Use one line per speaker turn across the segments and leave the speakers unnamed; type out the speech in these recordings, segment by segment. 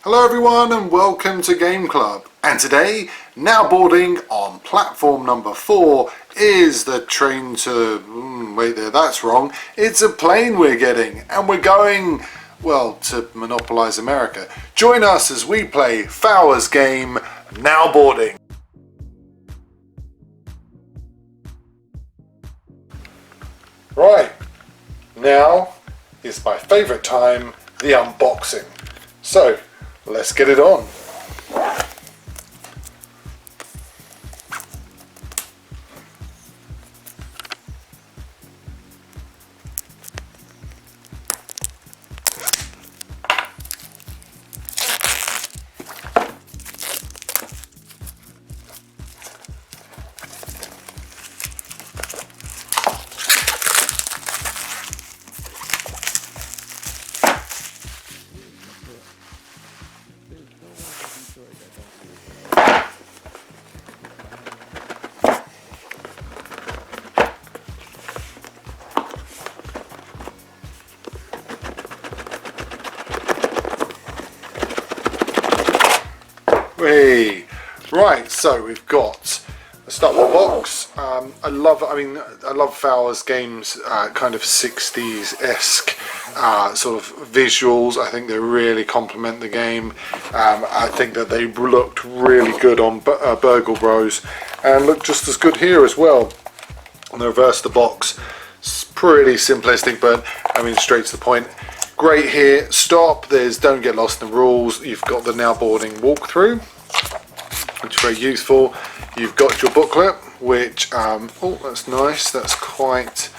Hello everyone and welcome to Game Club. And today, now boarding on platform number 4 is the train to... wait there, that's wrong. It's a plane we're getting and we're going, well, to monopolize America. Join us as we play Fowler's game, Now Boarding. Right, now is my favourite time, the unboxing. So, let's get it on. Right, so we've got, let's start with the box. I love Fowler's games, kind of 60s-esque sort of visuals. I think they really complement the game. I think that they looked really good on Burgle Bros and look just as good here as well. On the reverse of the box, it's pretty simplistic, but I mean straight to the point. Great here, stop, there's don't get lost in the rules. You've got the now boarding walkthrough, which is very useful. You've got your booklet, which, oh, that's nice, that's quite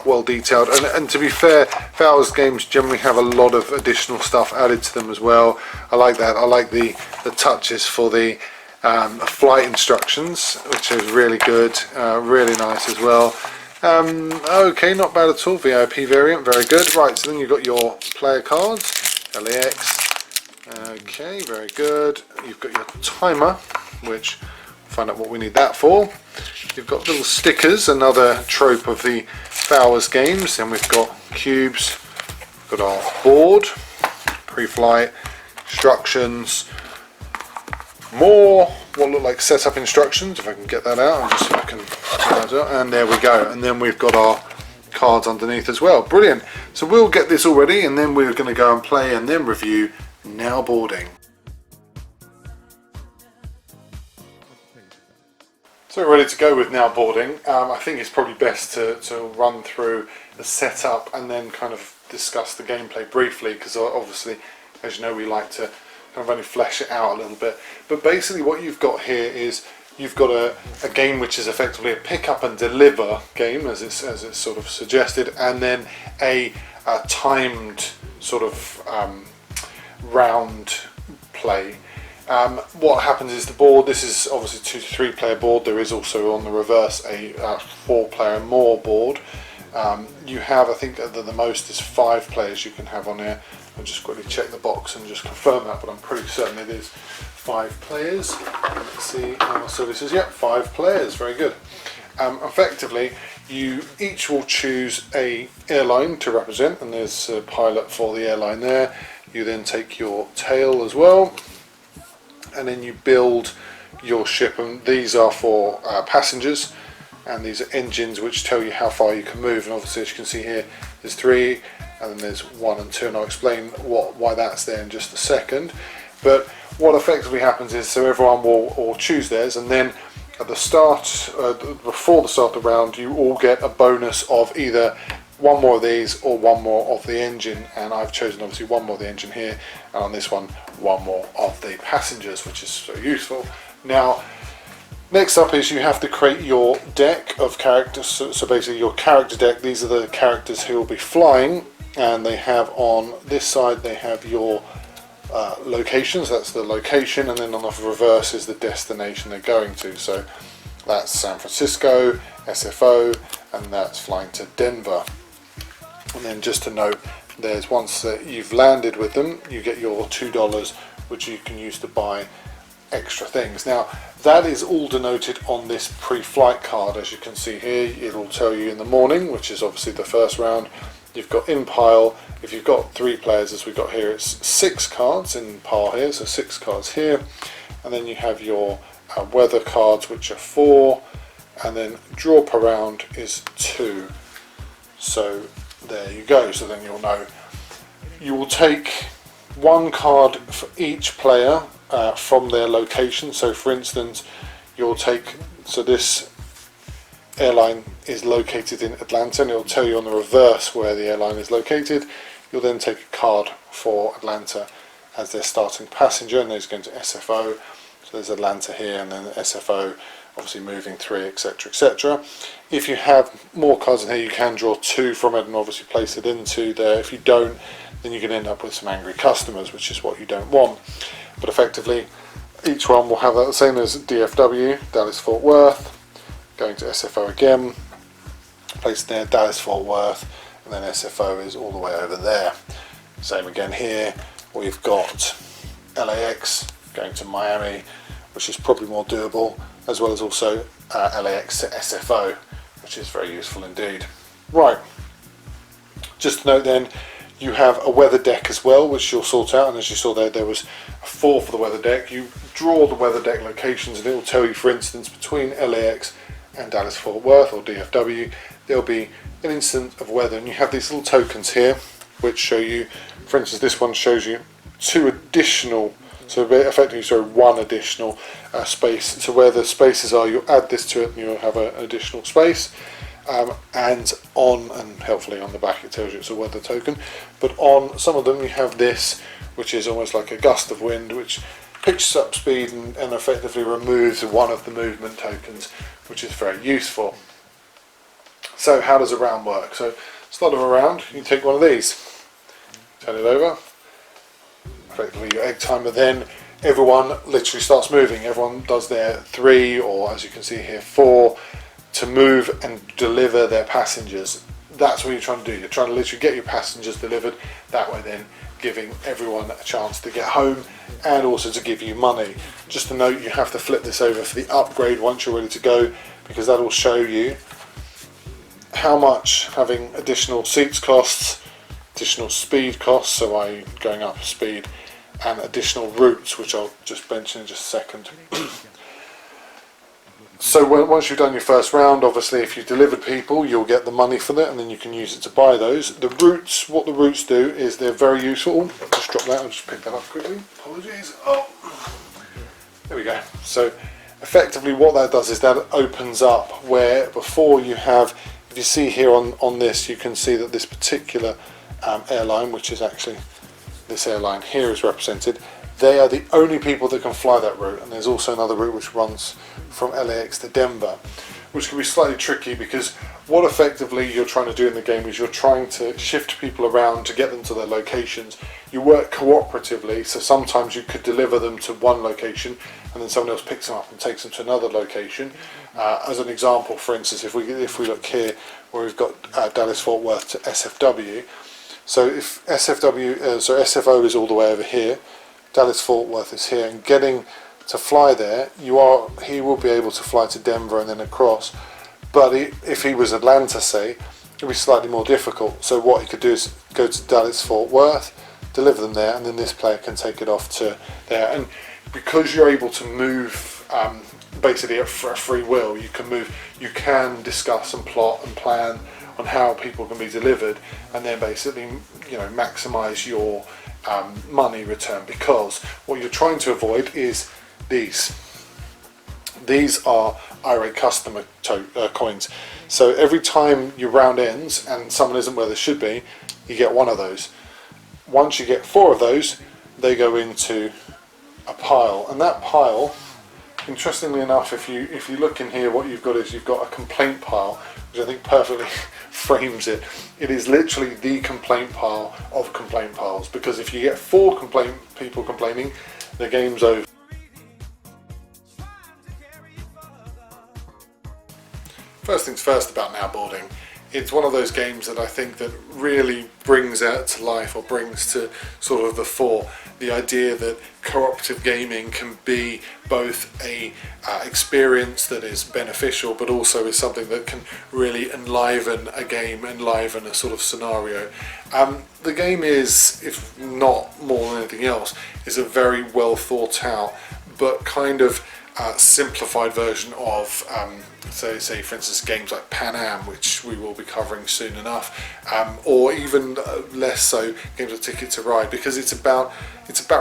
well detailed. And to be fair, Fowler's games generally have a lot of additional stuff added to them as well. I like that. I like the touches for the flight instructions, which is really good, really nice as well. Okay, not bad at all. VIP variant, very good. Right, so then you've got your player cards, LAX. Okay, very good. You've got your timer, which we'll find out what we need that for. You've got little stickers, another trope of the Fowler's games. Then we've got cubes, we've got our board, pre-flight, instructions, more what look like setup instructions, if I can get that out, and just so I can, and there we go. And then we've got our cards underneath as well. Brilliant. So we'll get this all ready, and then we're going to go and play and then review Now Boarding. So we're ready to go with Now Boarding. I think it's probably best to run through the setup and then kind of discuss the gameplay briefly, because obviously, as you know, we like to kind of only flesh it out a little bit. But basically what you've got here is you've got a game which is effectively a pick up and deliver game, as it's sort of suggested, and then a timed sort of round play. What happens is the board, this is obviously 2 to 3 player board. There is also on the reverse a 4 player and more board. You have, I think the most is 5 players you can have on here. I'll just quickly check the box and just confirm that, but I'm pretty certain it is 5 players. Let's see, so this is, 5 players, very good. Effectively, you each will choose a airline to represent, and there's a pilot for the airline there. You then take your tail as well, and then you build your ship, and these are for passengers, and these are engines which tell you how far you can move. And obviously, as you can see here, there's 3, and then there's 1 and 2, and I'll explain why that's there in just a second. But what effectively happens is, so everyone will choose theirs, and then at the start, before the start of the round, you all get a bonus of either 1 more of these or 1 more of the engine, and I've chosen obviously 1 more of the engine here, and on this one 1 more of the passengers, which is so useful. Now, next up is you have to create your deck of characters. So basically your character deck, these are the characters who will be flying, and they have on this side, they have your locations, that's the location, and then on the reverse is the destination they're going to. So that's San Francisco, SFO, and that's flying to Denver. And then just to note, there's once that you've landed with them, you get your $2, which you can use to buy extra things. Now that is all denoted on this pre-flight card. As you can see here, it'll tell you in the morning, which is obviously the first round, You've got in pile, if you've got 3 players as we've got here, it's 6 cards in pile here, so 6 cards here, and then you have your weather cards, which are 4, and then draw per round is 2. So there you go. So then you'll know you will take 1 card for each player from their location. So for instance, you'll take, so this airline is located in Atlanta, and it'll tell you on the reverse where the airline is located. You'll then take a card for Atlanta as their starting passenger, and there's going to SFO. So there's Atlanta here, and then SFO, obviously moving 3, etc., etc. If you have more cards in here, you can draw 2 from it and obviously place it into there. If you don't, then you can end up with some angry customers, which is what you don't want. But effectively, each one will have that the same as DFW, Dallas Fort Worth, going to SFO again, place there, Dallas Fort Worth, and then SFO is all the way over there. Same again here, we've got LAX going to Miami, which is probably more doable, as well as also LAX to SFO, which is very useful indeed. Right, just to note then, you have a weather deck as well, which you'll sort out, and as you saw there was a 4 for the weather deck. You draw the weather deck locations, and it will tell you, for instance, between LAX and Dallas Fort Worth or DFW, there'll be an instant of weather, and you have these little tokens here which show you, for instance, this one shows you 2 additional, so effectively, sorry, 1 additional space. So where the spaces are, you'll add this to it and you'll have an additional space. And on, and helpfully on the back it tells you it's a weather token, but on some of them you have this, which is almost like a gust of wind, which pitches up speed and effectively removes one of the movement tokens, which is very useful. So how does a round work? So start of a round, you take one of these, turn it over, effectively your egg timer, then everyone literally starts moving. Everyone does their 3, or as you can see here, 4, to move and deliver their passengers. That's what you're trying to do. You're trying to literally get your passengers delivered, that way then giving everyone a chance to get home and also to give you money. Just a note, you have to flip this over for the upgrade once you're ready to go, because that will show you how much having additional seats costs, additional speed costs, so by going up speed, and additional routes, which I'll just mention in just a second. So once you've done your first round, obviously if you've delivered people, you'll get the money for that, and then you can use it to buy those. The routes, what the routes do is they're very useful. Just drop that, I'll just pick that up quickly. Apologies. Oh, there we go. So effectively what that does is that opens up where before you have, if you see here on this, you can see that this particular airline, which is actually this airline here is represented, they are the only people that can fly that route, and there's also another route which runs from LAX to Denver, which can be slightly tricky because what effectively you're trying to do in the game is you're trying to shift people around to get them to their locations. You work cooperatively, so sometimes you could deliver them to one location and then someone else picks them up and takes them to another location. As an example, for instance, if we look here where we've got Dallas Fort Worth to SFW, so if SFO is all the way over here, Dallas Fort Worth is here, and getting to fly there, he will be able to fly to Denver and then across. But if he was Atlanta, say, it would be slightly more difficult. So what he could do is go to Dallas Fort Worth, deliver them there, and then this player can take it off to there. And because you're able to move basically at free will, you can move, you can discuss and plot and plan on how people can be delivered, and then basically, you know, maximize your money return, because what you're trying to avoid is these are irate customer coins. So every time your round ends and someone isn't where they should be, you get one of those. Once you get 4 of those, they go into a pile, and that pile, interestingly enough, if you look in here, what you've got is you've got a complaint pile, which I think perfectly frames it. It is literally the complaint pile of complaint piles, because if you get 4 people complaining, the game's over. First things first about now boarding it's one of those games that I think that really brings out to life, or brings to sort of the fore, the idea that cooperative gaming can be both a experience that is beneficial, but also is something that can really enliven a game, enliven a sort of scenario. The game is, if not more than anything else, is a very well thought out but kind of simplified version of say for instance games like Pan Am, which we will be covering soon enough, or even less so games like Ticket to Ride, because it's about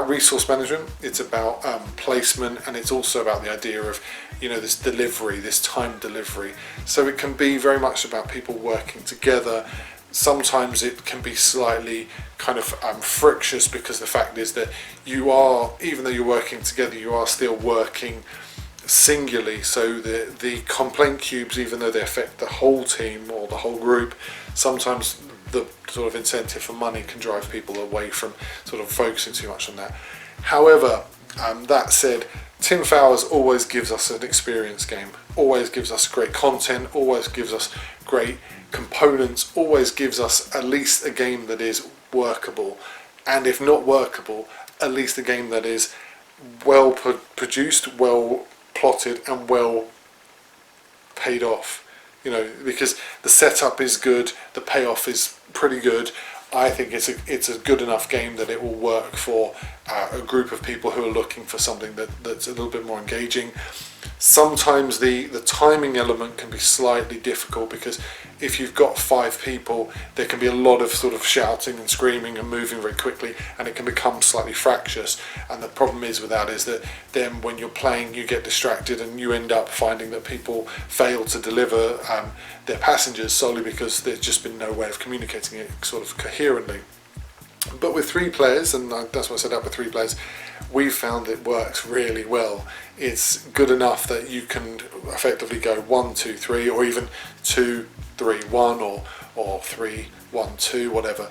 resource management, it's about placement, and it's also about the idea of this delivery, this time delivery. So it can be very much about people working together. Sometimes it can be slightly kind of frictious, because the fact is that even though you're working together, you are still working singularly. So the complaint cubes, even though they affect the whole team or the whole group, sometimes the sort of incentive for money can drive people away from sort of focusing too much on that. However, that said, Tim Fowers always gives us an experience game, always gives us great content, always gives us great components, always gives us at least a game that is workable, and if not workable, at least a game that is well produced, well plotted, and well paid off. Because the setup is good, the payoff is pretty good. I think it's a good enough game that it will work for a group of people who are looking for something that's a little bit more engaging. Sometimes the timing element can be slightly difficult, because if you've got 5 people, there can be a lot of sort of shouting and screaming and moving very quickly, and it can become slightly fractious. And the problem is with that is that then when you're playing, you get distracted and you end up finding that people fail to deliver their passengers solely because there's just been no way of communicating it sort of coherently. But with 3 players, and that's what I set up with 3 players, we found it works really well. It's good enough that you can effectively go 1, 2, 3, or even 2, 3, 1, or 3, 1, 2, whatever.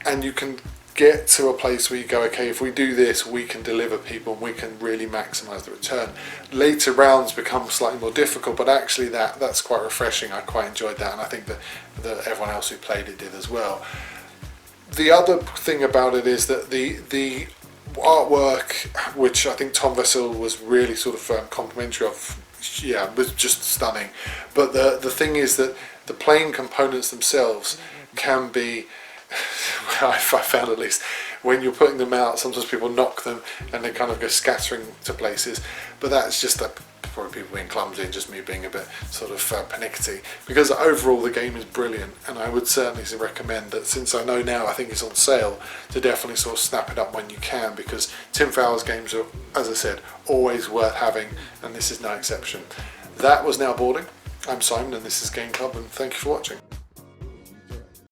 And you can get to a place where you go, okay, if we do this, we can deliver people and we can really maximise the return. Later rounds become slightly more difficult, but actually that's quite refreshing. I quite enjoyed that, and I think that everyone else who played it did as well. The other thing about it is that the artwork, which I think Tom Vessel was really sort of complimentary of, was just stunning. But the thing is that the playing components themselves can be, I found at least, when you're putting them out, sometimes people knock them and they kind of go scattering to places. But that's just probably people being clumsy and just me being a bit sort of pernickety, because overall the game is brilliant, and I would certainly recommend that, since I know now I think it's on sale, to definitely sort of snap it up when you can, because Tim Fowers games are, as I said, always worth having, and this is no exception. That was Now Boarding. I'm Simon and this is Game Club, and thank you for watching.